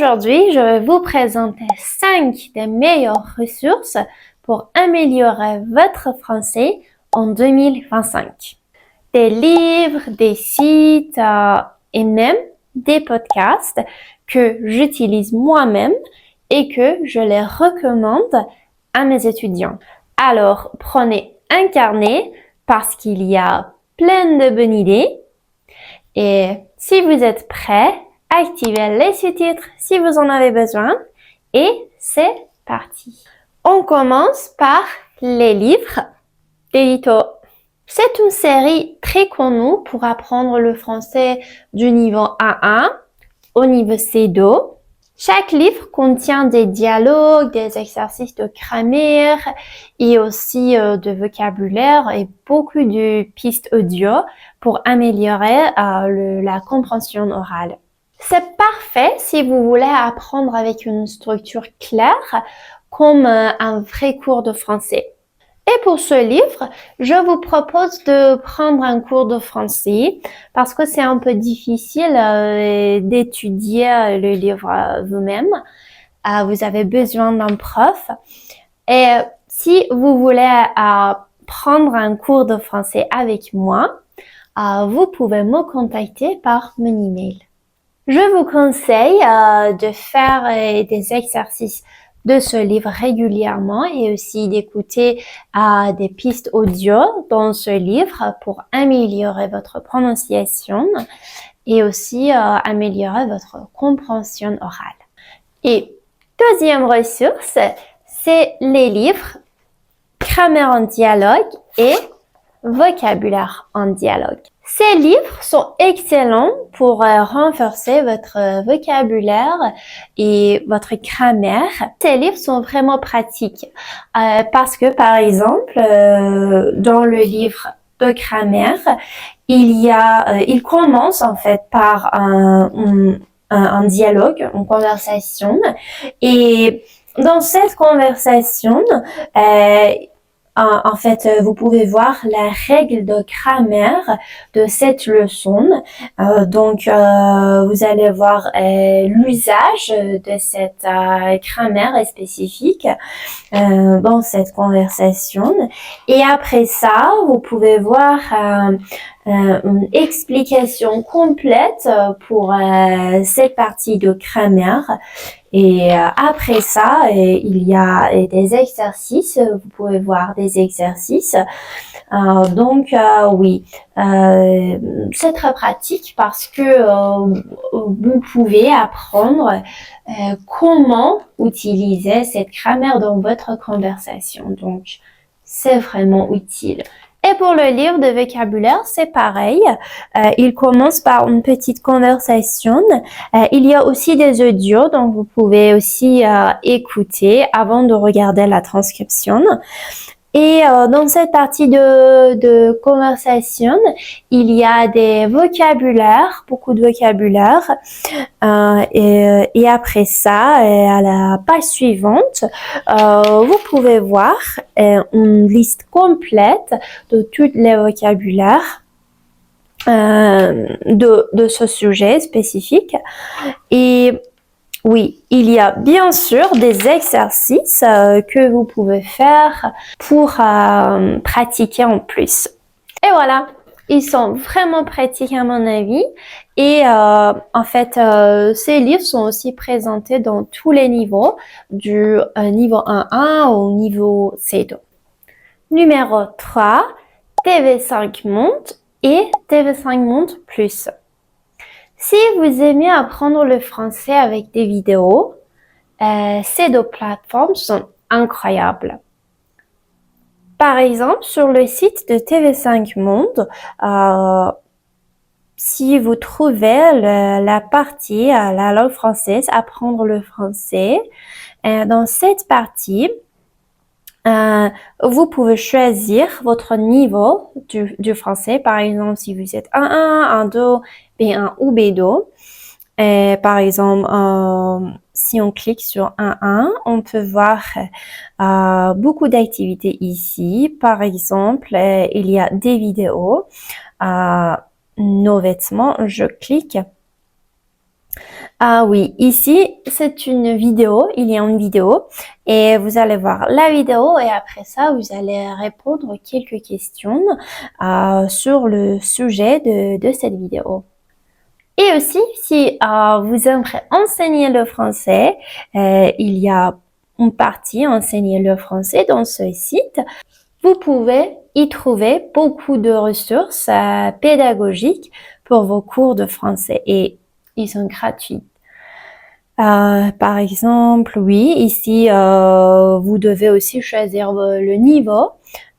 Aujourd'hui, je vais vous présenter 5 des meilleures ressources pour améliorer votre français en 2025. Des livres, des sites et même des podcasts que j'utilise moi-même et que je les recommande à mes étudiants. Alors, prenez un carnet parce qu'il y a plein de bonnes idées. Et si vous êtes prêts, activez les sous-titres si vous en avez besoin. Et c'est parti. On commence par les livres d'Edito. C'est une série très connue pour apprendre le français du niveau A1 au niveau C2. Chaque livre contient des dialogues, des exercices de grammaire et aussi de vocabulaire et beaucoup de pistes audio pour améliorer la compréhension orale. C'est parfait si vous voulez apprendre avec une structure claire comme un vrai cours de français. Et pour ce livre, je vous propose de prendre un cours de français parce que c'est un peu difficile d'étudier le livre vous-même. Vous avez besoin d'un prof. Et si vous voulez prendre un cours de français avec moi, vous pouvez me contacter par mon email. Je vous conseille de faire des exercices de ce livre régulièrement et aussi d'écouter des pistes audio dans ce livre pour améliorer votre prononciation et aussi améliorer votre compréhension orale. Et deuxième ressource, c'est les livres Grammaire en dialogue et Vocabulaire en dialogue. Ces livres sont excellents pour renforcer votre vocabulaire et votre grammaire. Ces livres sont vraiment pratiques parce que, par exemple, dans le livre de grammaire, il commence en fait par un dialogue, une conversation, et dans cette conversation, en fait, vous pouvez voir la règle de grammaire de cette leçon. Donc, vous allez voir l'usage de cette grammaire spécifique dans cette conversation. Et après ça, vous pouvez voir une explication complète pour cette partie de grammaire. Et après ça, il y a des exercices. Vous pouvez voir des exercices. Donc, oui, c'est très pratique parce que vous pouvez apprendre comment utiliser cette grammaire dans votre conversation. Donc, c'est vraiment utile. Et pour le livre de vocabulaire, c'est pareil. Il commence par une petite conversation. Il y a aussi des audios, donc vous pouvez aussi écouter avant de regarder la transcription. Et dans cette partie de conversation, il y a des vocabulaires, beaucoup de vocabulaire. Et après ça, à la page suivante, vous pouvez voir une liste complète de tous les vocabulaires de ce sujet spécifique. Et oui, il y a bien sûr des exercices que vous pouvez faire pour pratiquer en plus. Et voilà, ils sont vraiment pratiques à mon avis. Et en fait, ces livres sont aussi présentés dans tous les niveaux, du niveau 1.1 au niveau C2. Numéro 3, TV5 Monde et TV5 Monde Plus. Si vous aimez apprendre le français avec des vidéos, ces deux plateformes sont incroyables. Par exemple, sur le site de TV5 Monde, si vous trouvez la partie la langue française, apprendre le français, dans cette partie, vous pouvez choisir votre niveau du français. Par exemple, si vous êtes 1.1, 1.2, B1 ou B2. Par exemple, si on clique sur 1.1, on peut voir beaucoup d'activités ici. Par exemple, il y a des vidéos, nos vêtements, je clique. Ah oui, ici, c'est une vidéo, il y a une vidéo et vous allez voir la vidéo et après ça, vous allez répondre quelques questions sur le sujet de cette vidéo. Et aussi, si vous aimeriez enseigner le français, il y a une partie enseigner le français dans ce site. Vous pouvez y trouver beaucoup de ressources pédagogiques pour vos cours de français et ils sont gratuits. Par exemple, oui, ici, vous devez aussi choisir le niveau.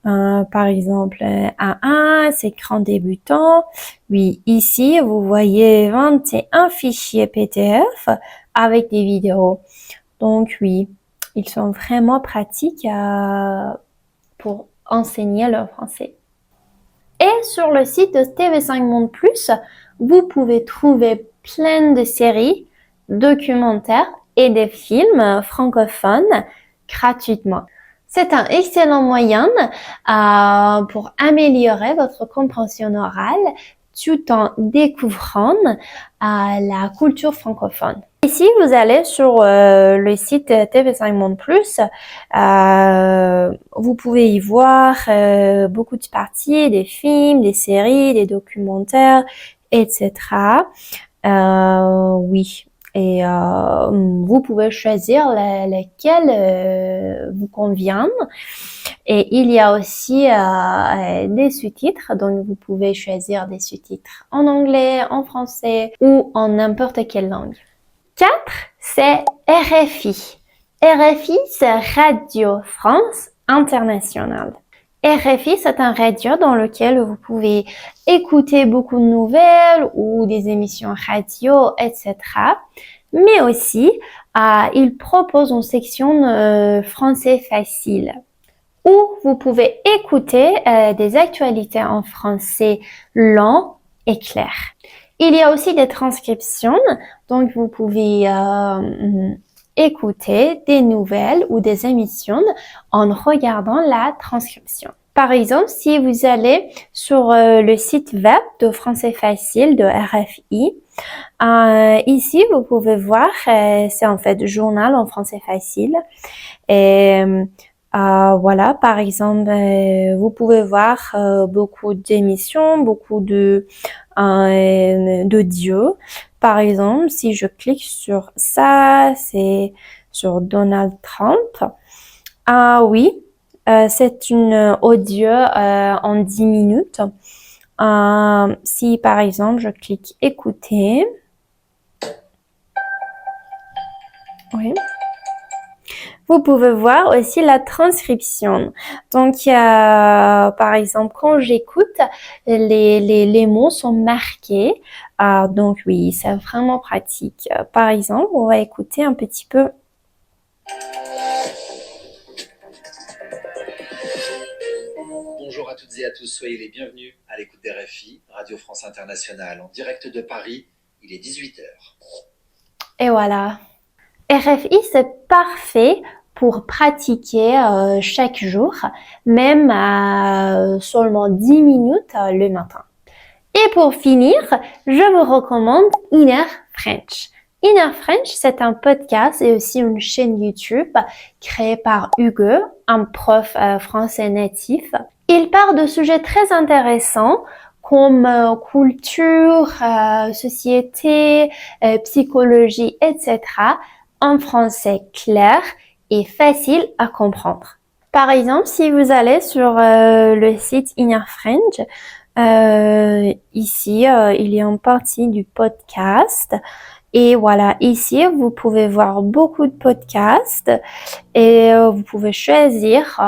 Par exemple, A1, c'est grand débutant. Oui, ici, vous voyez 21 fichiers PDF avec des vidéos. Donc, oui, ils sont vraiment pratiques pour enseigner le français. Et sur le site de TV5 Monde Plus, vous pouvez trouver plein de séries, documentaires et des films francophones gratuitement. C'est un excellent moyen pour améliorer votre compréhension orale tout en découvrant la culture francophone. Ici, vous allez sur le site TV5 Monde Plus. Vous pouvez y voir beaucoup de parties, des films, des séries, des documentaires, etc. Oui. Et vous pouvez choisir lesquels vous conviennent. Et il y a aussi des sous-titres, donc vous pouvez choisir des sous-titres en anglais, en français ou en n'importe quelle langue. 4, c'est RFI. RFI, c'est Radio France Internationale. RFI, c'est un radio dans lequel vous pouvez écouter beaucoup de nouvelles ou des émissions radio, etc. Mais aussi, il propose une section français facile où vous pouvez écouter des actualités en français lent et clair. Il y a aussi des transcriptions, donc vous pouvez écouter des nouvelles ou des émissions en regardant la transcription. Par exemple, si vous allez sur le site web de Français Facile de RFI, ici vous pouvez voir, c'est en fait journal en français facile. Et voilà, par exemple, vous pouvez voir beaucoup d'émissions, beaucoup d'audio. Par exemple, si je clique sur ça, c'est sur Donald Trump. Ah oui, c'est une audio en 10 minutes. Si par exemple, je clique écouter. Oui. Vous pouvez voir aussi la transcription. Donc, par exemple, quand j'écoute, les mots sont marqués. Donc, oui, c'est vraiment pratique. Par exemple, on va écouter un petit peu. Bonjour à toutes et à tous, soyez les bienvenus à l'écoute d'RFI, Radio France Internationale, en direct de Paris. Il est 18h. Et voilà. RFI, c'est parfait pour pratiquer chaque jour, même seulement 10 minutes le matin. Et pour finir, je vous recommande Inner French. Inner French, c'est un podcast et aussi une chaîne YouTube créée par Hugo, un prof français natif. Il parle de sujets très intéressants comme culture, société, psychologie, etc. en français clair et facile à comprendre. Par exemple, si vous allez sur le site Inner French, ici, il y a une partie du podcast. Et voilà, ici, vous pouvez voir beaucoup de podcasts et vous pouvez choisir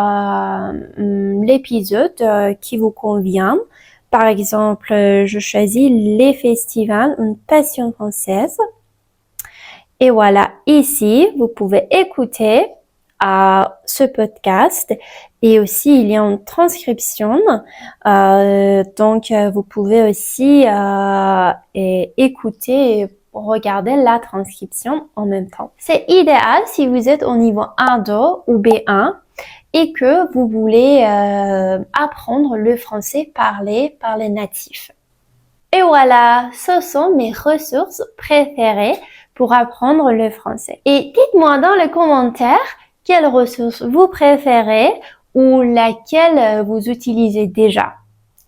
l'épisode qui vous convient. Par exemple, je choisis les festivals, une passion française. Et voilà, ici, vous pouvez écouter ce podcast et aussi il y a une transcription. Donc, vous pouvez aussi écouter et regarder la transcription en même temps. C'est idéal si vous êtes au niveau 1-2 ou B1 et que vous voulez apprendre le français parlé par les natifs. Et voilà, ce sont mes ressources préférées pour apprendre le français. Et dites-moi dans les commentaires quelles ressources vous préférez ou laquelle vous utilisez déjà.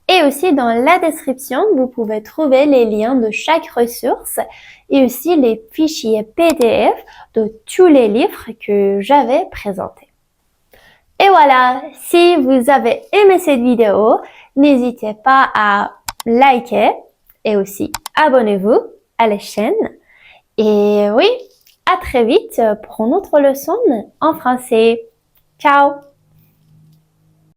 Et aussi dans la description, vous pouvez trouver les liens de chaque ressource et aussi les fichiers PDF de tous les livres que j'avais présentés. Et voilà, si vous avez aimé cette vidéo, n'hésitez pas à liker et aussi abonnez-vous à la chaîne. Et oui, à très vite pour une autre leçon en français. Ciao!